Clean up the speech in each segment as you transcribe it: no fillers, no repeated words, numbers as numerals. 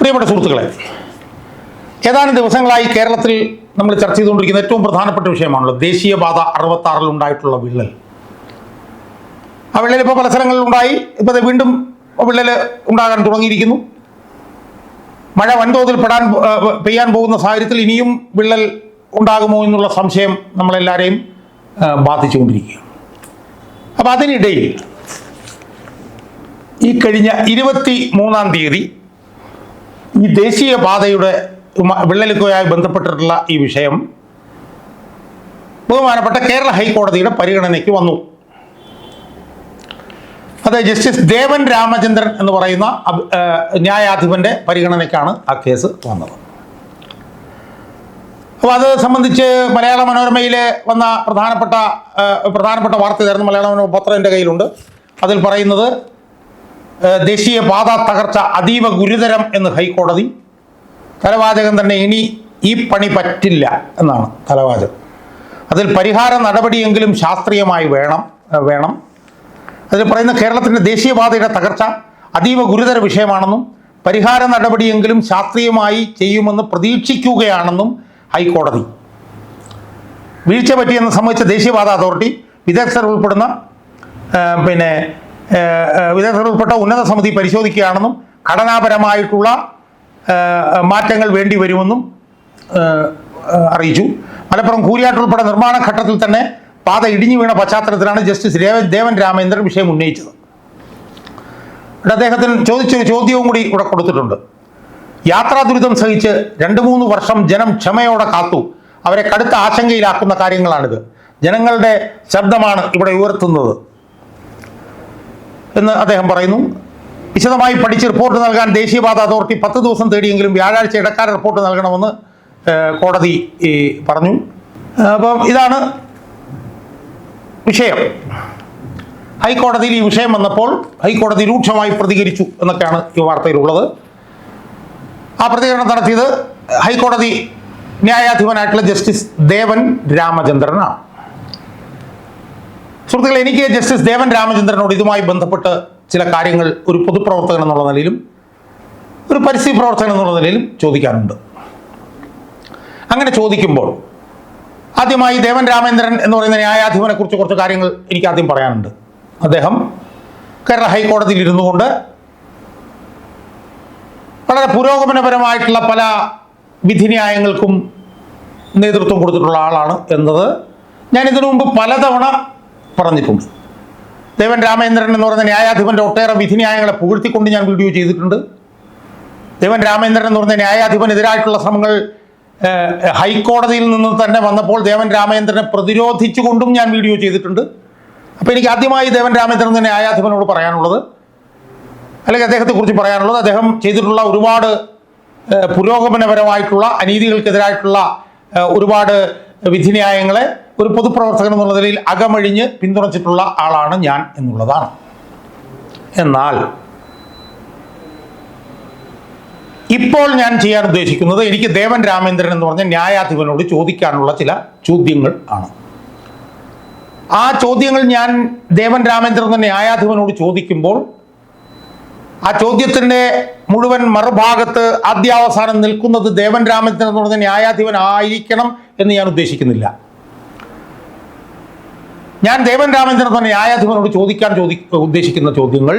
പ്രിയപ്പെട്ട സുഹൃത്തുക്കളെ, ഏതാനും ദിവസങ്ങളായി കേരളത്തിൽ നമ്മൾ ചർച്ച ചെയ്തുകൊണ്ടിരിക്കുന്ന ഏറ്റവും പ്രധാനപ്പെട്ട വിഷയമാണല്ലോ ദേശീയപാത 66 ഉണ്ടായിട്ടുള്ള വിള്ളൽ. ആ വിള്ളൽ ഇപ്പോൾ പല സ്ഥലങ്ങളിലുണ്ടായി. ഇപ്പോൾ വീണ്ടും വിള്ളൽ ഉണ്ടാകാൻ തുടങ്ങിയിരിക്കുന്നു. മഴ വൻതോതിൽ പെയ്യാൻ പോകുന്ന സാഹചര്യത്തിൽ ഇനിയും വിള്ളൽ ഉണ്ടാകുമോ എന്നുള്ള സംശയം നമ്മളെല്ലാവരെയും ബാധിച്ചുകൊണ്ടിരിക്കുകയാണ്. അപ്പം അതിനിടയിൽ ഈ കഴിഞ്ഞ 23-ാം തീയതി ഈ ദേശീയപാതയുടെ വിള്ളലുമായി ബന്ധപ്പെട്ടിട്ടുള്ള ഈ വിഷയം ബഹുമാനപ്പെട്ട കേരള ഹൈക്കോടതിയുടെ പരിഗണനയ്ക്ക് വന്നു. അത് ജസ്റ്റിസ് ദേവൻ രാമചന്ദ്രൻ എന്ന് പറയുന്ന ന്യായാധിപന്റെ പരിഗണനയ്ക്കാണ് ആ കേസ് വന്നത്. അപ്പോൾ അത് സംബന്ധിച്ച് മലയാള മനോരമയിൽ വന്ന പ്രധാനപ്പെട്ട വാർത്ത ഇതായിരുന്നു. മലയാള മനോരമ പത്രം എൻ്റെ കയ്യിലുണ്ട്. അതിൽ പറയുന്നത് ദേശീയപാത തകർച്ച അതീവ ഗുരുതരം എന്ന് ഹൈക്കോടതി. തലവാചകം തന്നെ ഇനി ഈ പണി പറ്റില്ല എന്നാണ് തലവാചകം. അതിൽ പരിഹാര നടപടിയെങ്കിലും ശാസ്ത്രീയമായി വേണം. അതിൽ പറയുന്ന കേരളത്തിൻ്റെ ദേശീയപാതയുടെ തകർച്ച അതീവ ഗുരുതര വിഷയമാണെന്നും പരിഹാര നടപടിയെങ്കിലും ശാസ്ത്രീയമായി ചെയ്യുമെന്ന് പ്രതീക്ഷിക്കുകയാണെന്നും ഹൈക്കോടതി. വീഴ്ച പറ്റിയെന്ന് സംബന്ധിച്ച ദേശീയപാത അതോറിറ്റി വിദഗ്ധർ ഉൾപ്പെട്ട ഉന്നത സമിതി പരിശോധിക്കുകയാണെന്നും ഘടനാപരമായിട്ടുള്ള മാറ്റങ്ങൾ വേണ്ടി വരുമെന്നും അറിയിച്ചു. മലപ്പുറം കൂരിയാട്ട് ഉൾപ്പെടെ നിർമ്മാണ ഘട്ടത്തിൽ തന്നെ പാത ഇടിഞ്ഞു വീണ പശ്ചാത്തലത്തിലാണ് ജസ്റ്റിസ് ദേവൻ രാമചന്ദ്രൻ വിഷയം ഉന്നയിച്ചത്. ഇവിടെ അദ്ദേഹത്തിന് ചോദിച്ചൊരു ചോദ്യവും കൂടി ഇവിടെ കൊടുത്തിട്ടുണ്ട്. യാത്രാ ദുരിതം സഹിച്ച് 2-3 വർഷം ജനം ക്ഷമയോടെ കാത്തു. അവരെ കടുത്ത ആശങ്കയിലാക്കുന്ന കാര്യങ്ങളാണിത്. ജനങ്ങളുടെ ശബ്ദമാണ് ഇവിടെ ഉയർത്തുന്നത് എന്ന് അദ്ദേഹം പറയുന്നു. വിശദമായി പഠിച്ച് റിപ്പോർട്ട് നൽകാൻ ദേശീയപാത അതോറിറ്റി 10 ദിവസം തേടിയെങ്കിലും വ്യാഴാഴ്ച ഇടക്കാല റിപ്പോർട്ട് നൽകണമെന്ന് കോടതി പറഞ്ഞു. അപ്പം ഇതാണ് വിഷയം. ഹൈക്കോടതിയിൽ ഈ വിഷയം വന്നപ്പോൾ ഹൈക്കോടതി രൂക്ഷമായി പ്രതികരിച്ചു എന്നൊക്കെയാണ് ഈ വാർത്തയിലുള്ളത്. ആ പ്രതികരണം നടത്തിയത് ഹൈക്കോടതി ന്യായാധിപനായിട്ടുള്ള ജസ്റ്റിസ് ദേവൻ രാമചന്ദ്രനാണ്. സുഹൃത്തുക്കളെ, എനിക്ക് ജസ്റ്റിസ് ദേവൻ രാമചന്ദ്രനോട് ഇതുമായി ബന്ധപ്പെട്ട് ചില കാര്യങ്ങൾ ഒരു പൊതുപ്രവർത്തകൻ എന്നുള്ള നിലയിലും ഒരു പരിസ്ഥിതി പ്രവർത്തകൻ എന്നുള്ള നിലയിലും ചോദിക്കാനുണ്ട്. അങ്ങനെ ചോദിക്കുമ്പോൾ ആദ്യമായി ദേവൻ രാമചന്ദ്രൻ എന്ന് പറയുന്ന ന്യായാധിപനെ കുറിച്ച് കുറച്ച് കാര്യങ്ങൾ എനിക്ക് ആദ്യം പറയാനുണ്ട്. അദ്ദേഹം കേരള ഹൈക്കോടതിയിൽ ഇരുന്നു കൊണ്ട് വളരെ പുരോഗമനപരമായിട്ടുള്ള പല വിധിന്യായങ്ങൾക്കും നേതൃത്വം കൊടുത്തിട്ടുള്ള ആളാണ് എന്നത് ഞാൻ ഇതിനു മുമ്പ് പലതവണ പറഞ്ഞിട്ടുണ്ട്. ദേവൻ രാമചന്ദ്രൻ എന്ന് പറയുന്ന ന്യായാധിപൻ്റെ ഒട്ടേറെ വിധിന്യായങ്ങളെ പുകഴ്ത്തിക്കൊണ്ട് ഞാൻ വീഡിയോ ചെയ്തിട്ടുണ്ട്. ദേവൻ രാമചന്ദ്രൻ എന്ന് പറയുന്ന ന്യായാധിപനെതിരായിട്ടുള്ള ശ്രമങ്ങൾ ഹൈക്കോടതിയിൽ നിന്ന് തന്നെ വന്നപ്പോൾ ദേവൻ രാമചന്ദ്രനെ പ്രതിരോധിച്ചുകൊണ്ടും ഞാൻ വീഡിയോ ചെയ്തിട്ടുണ്ട്. അപ്പോൾ എനിക്ക് ആദ്യമായി ദേവൻ രാമചന്ദ്രൻ എന്ന ന്യായാധിപനോട് പറയാനുള്ളത്, അല്ലെങ്കിൽ അദ്ദേഹത്തെക്കുറിച്ച് പറയാനുള്ളത്, അദ്ദേഹം ചെയ്തിട്ടുള്ള ഒരുപാട് പുരോഗമനപരമായിട്ടുള്ള അനീതികൾക്കെതിരായിട്ടുള്ള ഒരുപാട് വിധിന്യായങ്ങളെ ഒരു പൊതുപ്രവർത്തകൻ എന്നുള്ള നിലയിൽ അകമഴിഞ്ഞ് പിന്തുണച്ചിട്ടുള്ള ആളാണ് ഞാൻ എന്നുള്ളതാണ്. എന്നാൽ ഇപ്പോൾ ഞാൻ ചെയ്യാൻ ഉദ്ദേശിക്കുന്നത് എനിക്ക് ദേവൻ രാമചന്ദ്രൻ എന്ന് പറഞ്ഞ ന്യായാധിപനോട് ചോദിക്കാനുള്ള ചില ചോദ്യങ്ങൾ ആണ്. ആ ചോദ്യങ്ങൾ ഞാൻ ദേവൻ രാമചന്ദ്രൻ എന്ന ന്യായാധിപനോട് ചോദിക്കുമ്പോൾ ആ ചോദ്യത്തിൻ്റെ മുഴുവൻ മറുഭാഗത്ത് ആദ്യാവസാനം നിൽക്കുന്നത് ദേവൻ രാമചന്ദ്രൻ എന്ന് പറഞ്ഞ ന്യായാധിപൻ ആയിരിക്കണം എന്ന് ഞാൻ ഉദ്ദേശിക്കുന്നില്ല. ഞാൻ ദേവൻ രാമചന്ദ്രൻ എന്ന ന്യായാധിപനോട് ചോദിക്കാൻ ഉദ്ദേശിക്കുന്ന ചോദ്യങ്ങൾ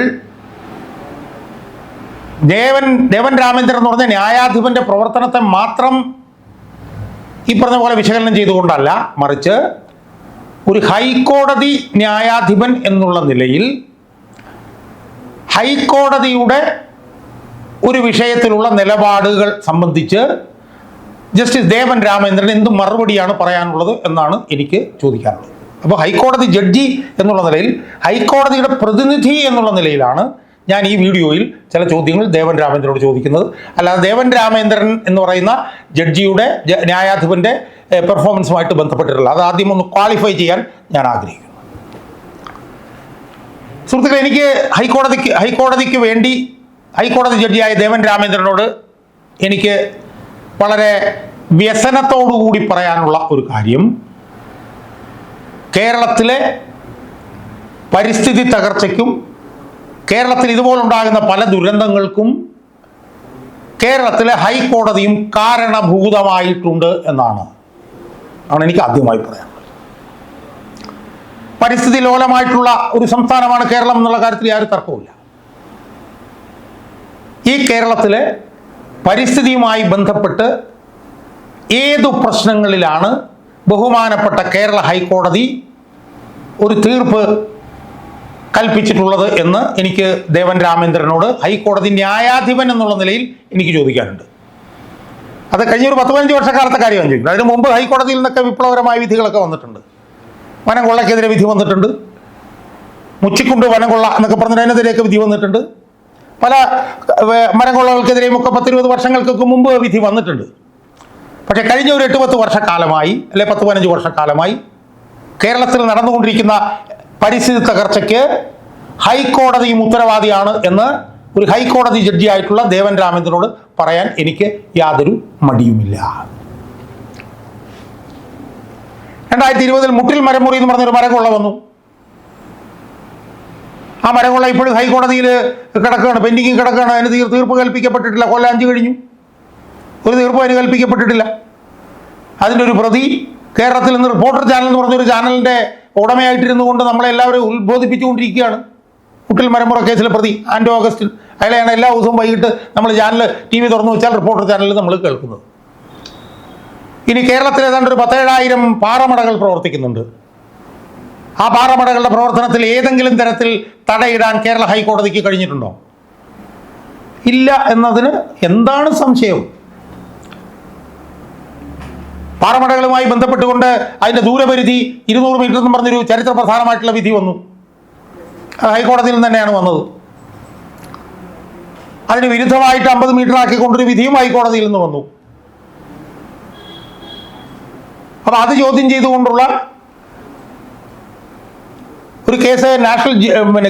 ദേവൻ രാമചന്ദ്രൻ എന്ന് പറഞ്ഞ ന്യായാധിപന്റെ പ്രവർത്തനത്തെ മാത്രം ഈ പറഞ്ഞ പോലെ വിശകലനം ചെയ്തുകൊണ്ടല്ല, മറിച്ച് ഒരു ഹൈക്കോടതി ന്യായാധിപൻ എന്നുള്ള നിലയിൽ ഹൈക്കോടതിയുടെ ഒരു വിഷയത്തിലുള്ള നിലപാടുകൾ സംബന്ധിച്ച് ജസ്റ്റിസ് ദേവൻ രാമചന്ദ്രൻ എന്ത് മറുപടിയാണ് പറയാനുള്ളത് എന്നാണ് എനിക്ക് ചോദിക്കാനുള്ളത്. അപ്പോൾ ഹൈക്കോടതി ജഡ്ജി എന്നുള്ള നിലയിൽ, ഹൈക്കോടതിയുടെ പ്രതിനിധി എന്നുള്ള നിലയിലാണ് ഞാൻ ഈ വീഡിയോയിൽ ചില ചോദ്യങ്ങൾ ദേവൻ രാമചന്ദ്രനോട് ചോദിക്കുന്നത്. അല്ലാതെ ദേവൻ രാമചന്ദ്രൻ എന്ന് പറയുന്ന ജഡ്ജിയുടെ ന്യായാധിപൻ്റെ പെർഫോമൻസുമായിട്ട് ബന്ധപ്പെട്ടിട്ടുള്ള, അത് ആദ്യം ഒന്ന് ക്വാളിഫൈ ചെയ്യാൻ ഞാൻ ആഗ്രഹിക്കുന്നു. സുഹൃത്തുക്കളെ, എനിക്ക് ഹൈക്കോടതിക്ക് വേണ്ടി ഹൈക്കോടതി ജഡ്ജിയായ ദേവൻ രാമചന്ദ്രനോട് എനിക്ക് വളരെ വ്യസനത്തോടുകൂടി പറയാനുള്ള ഒരു കാര്യം, കേരളത്തിലെ പരിസ്ഥിതി തകർച്ചയ്ക്കും കേരളത്തിൽ ഇതുപോലുണ്ടാകുന്ന പല ദുരന്തങ്ങൾക്കും കേരളത്തിലെ ഹൈക്കോടതിയും കാരണഭൂതമായിട്ടുണ്ട് ആണ് എനിക്ക് ആദ്യമായി പറയാനുള്ളത്. പരിസ്ഥിതി ലോലമായിട്ടുള്ള ഒരു സംസ്ഥാനമാണ് കേരളം എന്നുള്ള കാര്യത്തിൽ യാതൊരു തർക്കവുമില്ല. ഈ കേരളത്തിലെ പരിസ്ഥിതിയുമായി ബന്ധപ്പെട്ട് ഏതു പ്രശ്നങ്ങളിലാണ് ബഹുമാനപ്പെട്ട കേരള ഹൈക്കോടതി ഒരു തീർപ്പ് കൽപ്പിച്ചിട്ടുള്ളത് എന്ന് എനിക്ക് ദേവൻ രാമേന്ദ്രനോട് ഹൈക്കോടതി ന്യായാധിപൻ എന്നുള്ള നിലയിൽ എനിക്ക് ചോദിക്കാനുണ്ട്. അത് കഴിഞ്ഞൊരു 10-15 വർഷക്കാലത്തെ കാര്യമാണ് ചോദിക്കുന്നത്. അതിന് മുമ്പ് ഹൈക്കോടതിയിൽ നിന്നൊക്കെ വിപ്ലവകരമായ വിധികളൊക്കെ വന്നിട്ടുണ്ട്. വനം കൊള്ളയ്ക്കെതിരെ വിധി വന്നിട്ടുണ്ട്. മുച്ചിക്കുണ്ട് വനം കൊള്ള എന്നൊക്കെ പറഞ്ഞിട്ട് അതിനെതിരെയൊക്കെ വിധി വന്നിട്ടുണ്ട്. പല മരം കൊള്ളകൾക്കെതിരെയും ഒക്കെ 10-20 വർഷങ്ങൾക്കൊക്കെ മുമ്പ് വിധി വന്നിട്ടുണ്ട്. പക്ഷേ കഴിഞ്ഞ ഒരു 8-10 വർഷക്കാലമായി അല്ലെ 10-15 വർഷക്കാലമായി കേരളത്തിൽ നടന്നുകൊണ്ടിരിക്കുന്ന പരിസ്ഥിതി തകർച്ചയ്ക്ക് ഹൈക്കോടതിയും ഉത്തരവാദിയാണ് എന്ന് ഒരു ഹൈക്കോടതി ജഡ്ജിയായിട്ടുള്ള ദേവൻ രാമേന്ദ്രനോട് പറയാൻ എനിക്ക് യാതൊരു മടിയുമില്ല. 2020 മുട്ടിൽ മരമുറി എന്ന് പറഞ്ഞൊരു മരംകൊള്ള വന്നു. ആ മരംകൊള്ള ഇപ്പോഴും ഹൈക്കോടതിയിൽ കിടക്കുകയാണ്, പെൻഡിങ്ങിൽ കിടക്കുകയാണ്. അതിന് തീർപ്പ് കൽപ്പിക്കപ്പെട്ടിട്ടില്ല. കൊല്ലം 5 കഴിഞ്ഞു, ഒരു തീർപ്പ് അതിന് കൽപ്പിക്കപ്പെട്ടിട്ടില്ല. അതിൻ്റെ ഒരു പ്രതി കേരളത്തിൽ നിന്ന് റിപ്പോർട്ടർ ചാനൽ എന്ന് പറഞ്ഞൊരു ചാനലിൻ്റെ ഉടമയായിട്ടിരുന്നു കൊണ്ട് നമ്മളെല്ലാവരും ഉത്ബോധിപ്പിച്ചുകൊണ്ടിരിക്കുകയാണ്. മുട്ടിൽ മരമുറ കേസിലെ പ്രതി ആൻഡോ അഗസ്റ്റിൻ, അയാളെയാണ് എല്ലാ ദിവസവും വൈകിട്ട് നമ്മൾ ചാനൽ TV തുറന്നു വെച്ചാൽ റിപ്പോർട്ടർ ചാനലിൽ നമ്മൾ കേൾക്കുന്നത്. ഇനി കേരളത്തിൽ ഏതാണ്ട് ഒരു 17,000 പാറമടകൾ പ്രവർത്തിക്കുന്നുണ്ട്. ആ പാറമടകളുടെ പ്രവർത്തനത്തിൽ ഏതെങ്കിലും തരത്തിൽ തടയിടാൻ കേരള ഹൈക്കോടതിക്ക് കഴിഞ്ഞിട്ടുണ്ടോ? ഇല്ല എന്നതിന് എന്താണ് സംശയം? പാറമടകളുമായി ബന്ധപ്പെട്ടുകൊണ്ട് അതിൻ്റെ ദൂരപരിധി 200 മീറ്റർ എന്ന് പറഞ്ഞൊരു ചരിത്ര പ്രധാനമായിട്ടുള്ള വിധി വന്നു. ഹൈക്കോടതിയിൽ നിന്ന് തന്നെയാണ് വന്നത്. അതിന് വിരുദ്ധമായിട്ട് 50 മീറ്റർ ആക്കിക്കൊണ്ടൊരു വിധിയും ഹൈക്കോടതിയിൽ നിന്ന് വന്നു. അപ്പം അത് ചോദ്യം ചെയ്തുകൊണ്ടുള്ള ഒരു കേസ് നാഷണൽ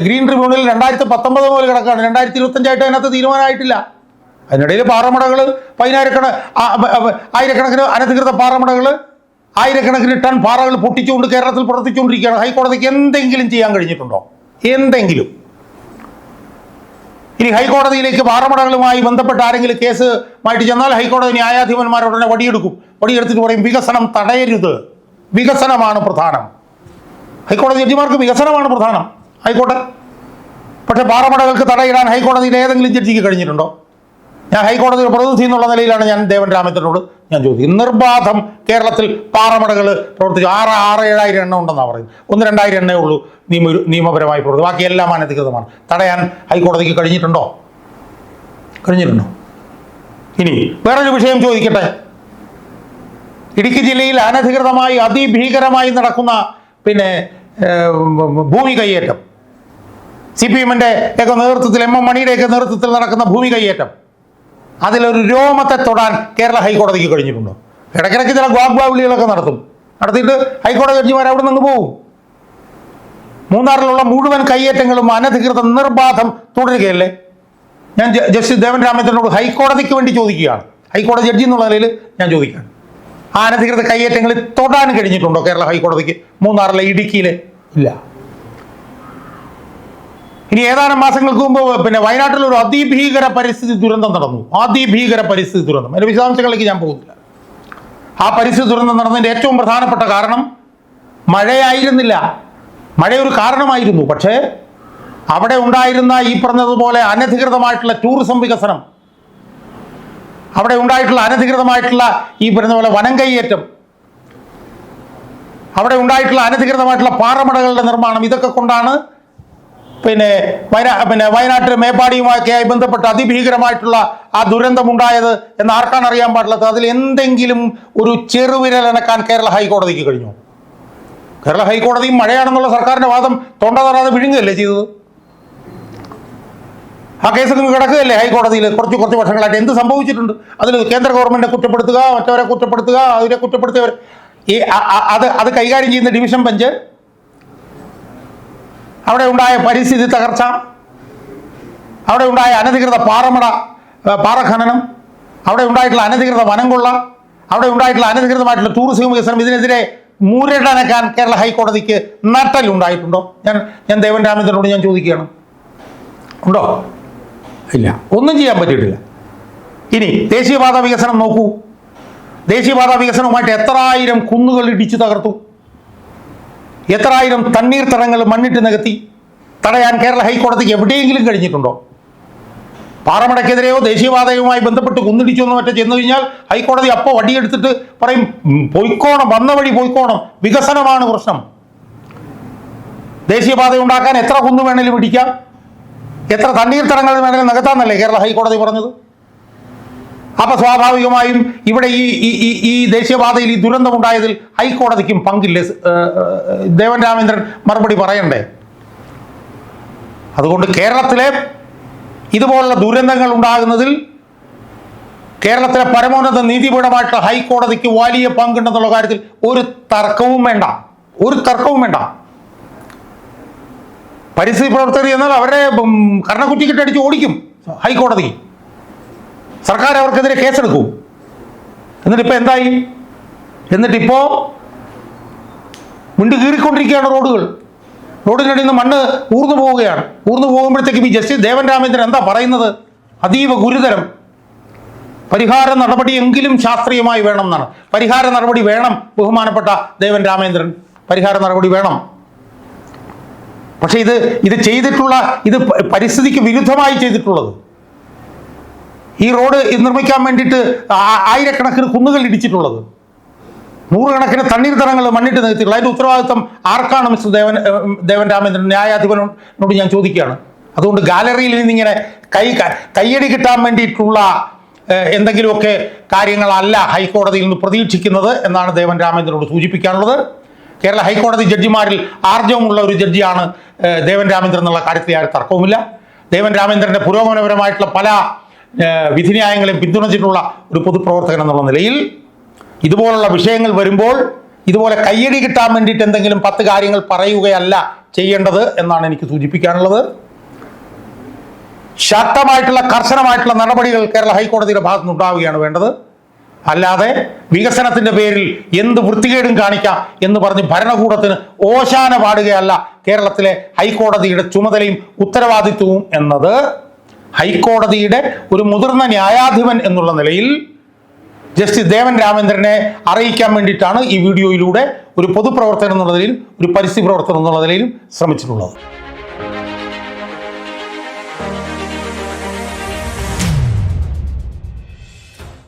ഗ്രീൻ ട്രിബ്യൂണൽ 2019 മുതൽ കിടക്കുകയാണ്. 2025 അതിനകത്ത് തീരുമാനമായിട്ടില്ല. അതിനിടയിൽ പാറമടകൾ ആയിരക്കണക്കിന് അനധികൃത പാറമടകൾ, ആയിരക്കണക്കിന് ടൺ പാറകൾ പൊട്ടിച്ചുകൊണ്ട് കേരളത്തിൽ പ്രവർത്തിച്ചുകൊണ്ടിരിക്കുകയാണ്. ഹൈക്കോടതിക്ക് എന്തെങ്കിലും ചെയ്യാൻ കഴിഞ്ഞിട്ടുണ്ടോ? എന്തെങ്കിലും? ഇനി ഹൈക്കോടതിയിലേക്ക് പാറമടകളുമായി ബന്ധപ്പെട്ട ആരെങ്കിലും കേസുമായിട്ട് ചെന്നാൽ ഹൈക്കോടതി ന്യായാധിപന്മാരുടനെ വടിയെടുക്കും. വടിയെടുത്തിട്ട് പറയും വികസനം തടയരുത്, വികസനമാണ് പ്രധാനം. ഹൈക്കോടതി ജഡ്ജിമാർക്ക് വികസനമാണ് പ്രധാനം, ആയിക്കോട്ടെ. പക്ഷെ പാറമടകൾക്ക് തടയിടാൻ ഹൈക്കോടതിയിൽ ഏതെങ്കിലും ജഡ്ജിക്ക് കഴിഞ്ഞിട്ടുണ്ടോ? ഞാൻ ഹൈക്കോടതിയുടെ പ്രതിനിധി എന്നുള്ള നിലയിലാണ് ഞാൻ ദേവൻ രാമേന്ദ്രനോട് ഞാൻ ചോദിക്കുന്നത്. നിർബാധം കേരളത്തിൽ പാറമടകൾ പ്രവർത്തിച്ചു 6,000-7,000 എണ്ണം ഉണ്ടെന്നാണ് പറയുന്നത്. 1-2,000 എണ്ണേ ഉള്ളൂ നിയമപരമായി പ്രവർത്തി, ബാക്കിയെല്ലാം അനധികൃതമാണ്. തടയാൻ ഹൈക്കോടതിക്ക് കഴിഞ്ഞിട്ടുണ്ടോ? ഇനി വേറൊരു വിഷയം ചോദിക്കട്ടെ. ഇടുക്കി ജില്ലയിൽ അനധികൃതമായി അതിഭീകരമായി നടക്കുന്ന ഭൂമി കയ്യേറ്റം, CPM-ന്റെ ഒക്കെ നേതൃത്വത്തിൽ, MM മണിയുടെയൊക്കെ നേതൃത്വത്തിൽ നടക്കുന്ന ഭൂമി കയ്യേറ്റം, അതിലൊരു രോമത്തെ തൊടാൻ കേരള ഹൈക്കോടതിക്ക് കഴിഞ്ഞിട്ടുണ്ടോ? ഇടയ്ക്കിടയ്ക്ക് ചില ഗ്വാഗ്വാവിളികളൊക്കെ നടത്തിയിട്ട് ഹൈക്കോടതി ജഡ്ജിമാർ അവിടെ നിന്ന് പോകും. മൂന്നാറിലുള്ള മുഴുവൻ കയ്യേറ്റങ്ങളും അനധികൃത നിർബാധം തുടരുകയല്ലേ? ഞാൻ ജസ്റ്റിസ് ദേവൻ രാമേന്ദ്രനോട് ഹൈക്കോടതിക്ക് വേണ്ടി ചോദിക്കുകയാണ്, ഹൈക്കോടതി ജഡ്ജി എന്നുള്ള നിലയിൽ ഞാൻ ചോദിക്കുകയാണ്. ആ അനധികൃത കയ്യേറ്റങ്ങളിൽ തൊടാൻ കഴിഞ്ഞിട്ടുണ്ടോ കേരള ഹൈക്കോടതിക്ക്? മൂന്നാറിലെ, ഇടുക്കിയിലെ ഇല്ല. ഇനി ഏതാനും മാസങ്ങൾക്ക് മുമ്പ് വയനാട്ടിൽ ഒരു അതിഭീകര പരിസ്ഥിതി ദുരന്തം നടന്നു. അതിഭീകര പരിസ്ഥിതി ദുരന്തം, അതിൻ്റെ വിശദാംശങ്ങളിലേക്ക് ഞാൻ പോകുന്നില്ല. ആ പരിസ്ഥിതി ദുരന്തം നടന്നതിൻ്റെ ഏറ്റവും പ്രധാനപ്പെട്ട കാരണം മഴയായിരുന്നില്ല. മഴ ഒരു കാരണമായിരുന്നു, പക്ഷേ അവിടെ ഉണ്ടായിരുന്ന ഈ പറഞ്ഞതുപോലെ അനധികൃതമായിട്ടുള്ള ടൂറിസം വികസനം, അവിടെ ഉണ്ടായിട്ടുള്ള അനധികൃതമായിട്ടുള്ള ഈ പറഞ്ഞ പോലെ വനം കയ്യേറ്റം, അവിടെ ഉണ്ടായിട്ടുള്ള അനധികൃതമായിട്ടുള്ള പാറമടകളുടെ നിർമ്മാണം, ഇതൊക്കെ കൊണ്ടാണ് വയനാട്ടിൽ മേപ്പാടിയുമൊക്കെയായി ബന്ധപ്പെട്ട് അതിഭീകരമായിട്ടുള്ള ആ ദുരന്തമുണ്ടായത് എന്ന് ആർക്കാണ് അറിയാൻ പാടില്ലാത്തത്? അതിൽ എന്തെങ്കിലും ഒരു ചെറുവിരലനക്കാൻ കേരള ഹൈക്കോടതിക്ക് കഴിഞ്ഞു? കേരള ഹൈക്കോടതിയും മഴയാണെന്നുള്ള സർക്കാരിൻ്റെ വാദം തൊണ്ട തറാതെ വിഴുങ്ങുകയല്ലേ ചെയ്തത്? ആ കേസൊക്കെ കിടക്കുകയല്ലേ ഹൈക്കോടതിയിൽ കുറച്ച് വർഷങ്ങളായിട്ട്. എന്ത് സംഭവിച്ചിട്ടുണ്ട്? അതിൽ കേന്ദ്ര ഗവൺമെൻറ്റിനെ കുറ്റപ്പെടുത്തുക, മറ്റവരെ കുറ്റപ്പെടുത്തുക, അതിനെ കുറ്റപ്പെടുത്തിയവർ അത് കൈകാര്യം ചെയ്യുന്ന ഡിവിഷൻ ബെഞ്ച്, അവിടെ ഉണ്ടായ പരിസ്ഥിതി തകർച്ച, അവിടെ ഉണ്ടായ അനധികൃത പാറഖനനം, അവിടെ ഉണ്ടായിട്ടുള്ള അനധികൃത വനം കൊള്ള, അവിടെ ഉണ്ടായിട്ടുള്ള അനധികൃതമായിട്ടുള്ള ടൂറിസം വികസനം, ഇതിനെതിരെ മുരടനക്കാൻ കേരള ഹൈക്കോടതിക്ക് നട്ടലുണ്ടായിട്ടുണ്ടോ? ഞാൻ ദേവൻ രാമേന്ദ്രനോട് ഞാൻ ചോദിക്കുകയാണ്, ഉണ്ടോ? ഇല്ല, ഒന്നും ചെയ്യാൻ പറ്റിയിട്ടില്ല. ഇനി ദേശീയപാത വികസനം നോക്കൂ. ദേശീയപാത വികസനവുമായിട്ട് എത്രായിരം കുന്നുകൾ ഇടിച്ചു തകർത്തു, എത്രായിരം തണ്ണീർത്തടങ്ങൾ മണ്ണിട്ട് നികത്തി. തടയാൻ കേരള ഹൈക്കോടതിക്ക് എവിടെയെങ്കിലും കഴിഞ്ഞിട്ടുണ്ടോ? പാറമടയ്ക്കെതിരെയോ ദേശീയപാതയുമായി ബന്ധപ്പെട്ട് കുന്നിടിച്ചു എന്ന് മറ്റോ ചെന്നു കഴിഞ്ഞാൽ ഹൈക്കോടതി അപ്പോൾ വടിയെടുത്തിട്ട് പറയും പോയിക്കോണം, വന്ന വഴി പോയിക്കോണം, വികസനമാണ് പ്രശ്നം. ദേശീയപാത ഉണ്ടാക്കാൻ എത്ര കുന്നു വേണേലും ഇടിക്കാം, എത്ര തണ്ണീർത്തടങ്ങൾ വേണേലും നികത്താന്നല്ലേ കേരള ഹൈക്കോടതി പറഞ്ഞത്. അപ്പൊ സ്വാഭാവികമായും ഇവിടെ ഈ ദേശീയപാതയിൽ ഈ ദുരന്തമുണ്ടായതിൽ ഹൈക്കോടതിക്കും പങ്കില്ലേ? ദേവൻ രാമേന്ദ്രൻ മറുപടി പറയണ്ടേ? അതുകൊണ്ട് കേരളത്തിലെ ഇതുപോലുള്ള ദുരന്തങ്ങൾ ഉണ്ടാകുന്നതിൽ കേരളത്തിലെ പരമോന്നത നീതിപീഠമായിട്ടുള്ള ഹൈക്കോടതിക്ക് വലിയ പങ്കുണ്ടെന്നുള്ള കാര്യത്തിൽ ഒരു തർക്കവും വേണ്ട, ഒരു തർക്കവും വേണ്ട. പരിസ്ഥിതി പ്രവർത്തകർ എന്നാൽ അവരെ കർണക്കുറ്റിക്കിട്ടടിച്ച് ഓടിക്കും ഹൈക്കോടതി. സർക്കാർ അവർക്കെതിരെ കേസെടുക്കും. എന്നിട്ടിപ്പോൾ എന്തായി? എന്നിട്ടിപ്പോൾ വിണ്ടു കീറിക്കൊണ്ടിരിക്കുകയാണ് റോഡുകൾ. റോഡിനടിയിൽ നിന്ന് മണ്ണ് ഊർന്നു പോവുകയാണ്. ഊർന്നു പോകുമ്പോഴത്തേക്കും ഈ ജസ്റ്റിസ് ദേവൻ രാമേന്ദ്രൻ എന്താ പറയുന്നത്? അതീവ ഗുരുതരം, പരിഹാര നടപടിയെങ്കിലും ശാസ്ത്രീയമായി വേണം എന്നാണ്. പരിഹാര നടപടി വേണം ബഹുമാനപ്പെട്ട ദേവൻ രാമേന്ദ്രൻ, പരിഹാര നടപടി വേണം. പക്ഷെ ഇത് ചെയ്തിട്ടുള്ള ഇത് പരിസ്ഥിതിക്ക് വിരുദ്ധമായി ചെയ്തിട്ടുള്ളത്. ഈ റോഡ് നിർമ്മിക്കാൻ വേണ്ടിയിട്ട് ആയിരക്കണക്കിന് കുന്നുകൾ ഇടിച്ചിട്ടുള്ളത്, നൂറുകണക്കിന് തണ്ണീർത്തടങ്ങൾ മണ്ണിട്ട് നികത്തിയിട്ടുള്ളത്. അതിൻ്റെ ഉത്തരവാദിത്വം ആർക്കാണ് മിസ്റ്റർ ദേവൻ രാമേന്ദ്രൻ? ന്യായാധിപനോട് ഞാൻ ചോദിക്കുകയാണ്. അതുകൊണ്ട് ഗാലറിയിൽ നിന്നിങ്ങനെ കയ്യടി കിട്ടാൻ വേണ്ടിയിട്ടുള്ള എന്തെങ്കിലുമൊക്കെ കാര്യങ്ങളല്ല ഹൈക്കോടതിയിൽ നിന്ന് പ്രതീക്ഷിക്കുന്നത് എന്നാണ് ദേവൻ രാമേന്ദ്രനോട് സൂചിപ്പിക്കാനുള്ളത്. കേരള ഹൈക്കോടതി ജഡ്ജിമാരിൽ ആർജവമുള്ള ഒരു ജഡ്ജിയാണ് ദേവൻ രാമേന്ദ്രൻ എന്നുള്ള കാര്യത്തിൽ ആരും തർക്കവുമില്ല. ദേവൻ രാമേന്ദ്രൻ്റെ പുരോഗമനപരമായിട്ടുള്ള പല വിധിന്യായങ്ങളെയും പിന്തുണച്ചിട്ടുള്ള ഒരു പൊതുപ്രവർത്തകൻ എന്നുള്ള നിലയിൽ ഇതുപോലുള്ള വിഷയങ്ങൾ വരുമ്പോൾ ഇതുപോലെ കയ്യടി കിട്ടാൻ വേണ്ടിയിട്ട് എന്തെങ്കിലും 10 കാര്യങ്ങൾ പറയുകയല്ല ചെയ്യേണ്ടത് എന്നാണ് എനിക്ക് സൂചിപ്പിക്കാനുള്ളത്. ശക്തമായിട്ടുള്ള കർശനമായിട്ടുള്ള നടപടികൾ കേരള ഹൈക്കോടതിയുടെ ഭാഗത്തു നിന്നുണ്ടാവുകയാണ് വേണ്ടത്. അല്ലാതെ വികസനത്തിൻ്റെ പേരിൽ എന്ത് വൃത്തികേടും കാണിക്കാം എന്ന് പറഞ്ഞ് ഭരണകൂടത്തിന് ഓശാന പാടുകയല്ല കേരളത്തിലെ ഹൈക്കോടതിയുടെ ചുമതലയും ഉത്തരവാദിത്വവും എന്നത് ഹൈക്കോടതിയുടെ ഒരു മുതിർന്ന ന്യായാധിപൻ എന്നുള്ള നിലയിൽ ജസ്റ്റിസ് ദേവൻ രാമേന്ദ്രനെ അറിയിക്കാൻ വേണ്ടിയിട്ടാണ് ഈ വീഡിയോയിലൂടെ ഒരു പൊതുപ്രവർത്തകൻ എന്നുള്ള നിലയിലും ഒരു പരിസ്ഥിതി പ്രവർത്തകൻ എന്നുള്ള നിലയിലും ശ്രമിച്ചിട്ടുള്ളത്.